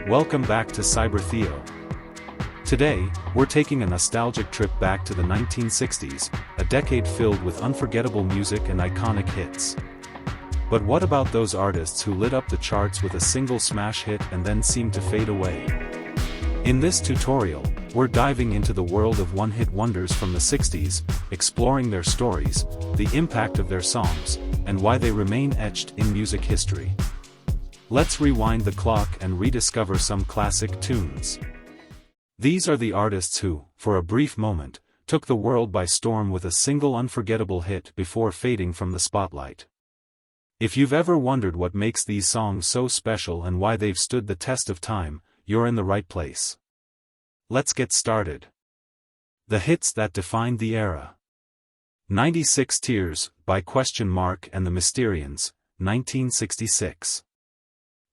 Welcome back to Cyber-Theo. Today, we're taking a nostalgic trip back to the 1960s, a decade filled with unforgettable music and iconic hits. But what about those artists who lit up the charts with a single smash hit and then seemed to fade away? In this tutorial, we're diving into the world of one-hit wonders from the 60s, exploring their stories, the impact of their songs, and why they remain etched in music history. Let's rewind the clock and rediscover some classic tunes. These are the artists who, for a brief moment, took the world by storm with a single unforgettable hit before fading from the spotlight. If you've ever wondered what makes these songs so special and why they've stood the test of time, you're in the right place. Let's get started. The hits that defined the era. 96 Tears, by and the Mysterians, 1966.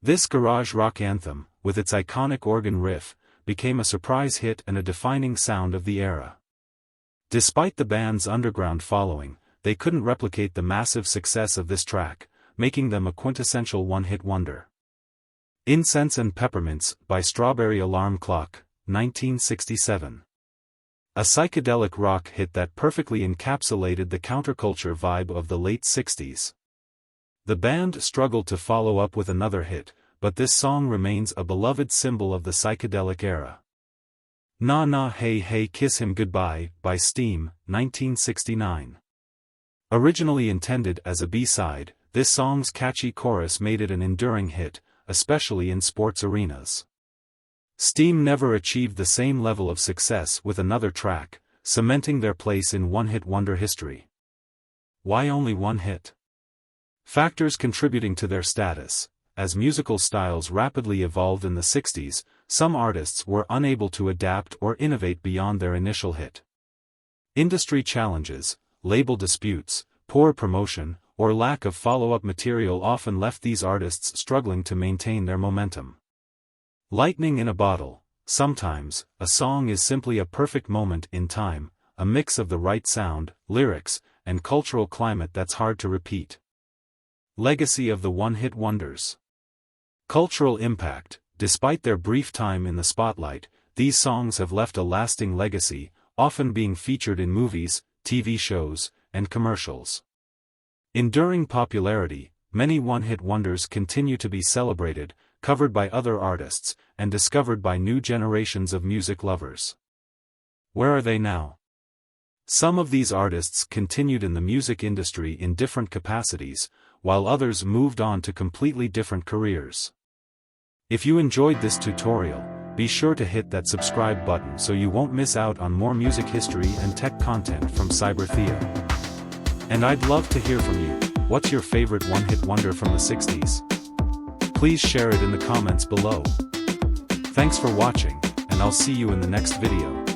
This garage rock anthem, with its iconic organ riff, became a surprise hit and a defining sound of the era. Despite the band's underground following, they couldn't replicate the massive success of this track, making them a quintessential one-hit wonder. Incense and Peppermints, by Strawberry Alarm Clock, 1967. A psychedelic rock hit that perfectly encapsulated the counterculture vibe of the late 60s. The band struggled to follow up with another hit, but this song remains a beloved symbol of the psychedelic era. Nah Nah Hey Hey Kiss Him Goodbye, by Steam, 1969. Originally intended as a B-side, this song's catchy chorus made it an enduring hit, especially in sports arenas. Steam never achieved the same level of success with another track, cementing their place in one-hit wonder history. Why only one hit? Factors contributing to their status. As musical styles rapidly evolved in the 60s, some artists were unable to adapt or innovate beyond their initial hit. Industry challenges, label disputes, poor promotion, or lack of follow-up material often left these artists struggling to maintain their momentum. Lightning in a bottle. Sometimes, a song is simply a perfect moment in time, a mix of the right sound, lyrics, and cultural climate that's hard to repeat. Legacy of the one-hit wonders. Cultural impact. Despite their brief time in the spotlight, these songs have left a lasting legacy, often being featured in movies, TV shows, and commercials. Enduring popularity. Many one-hit wonders continue to be celebrated, covered by other artists, and discovered by new generations of music lovers. Where are they now? Some of these artists continued in the music industry in different capacities, while others moved on to completely different careers. If you enjoyed this tutorial, be sure to hit that subscribe button so you won't miss out on more music history and tech content from Cyber-Theo. And I'd love to hear from you. What's your favorite one-hit wonder from the 60s? Please share it in the comments below. Thanks for watching, and I'll see you in the next video.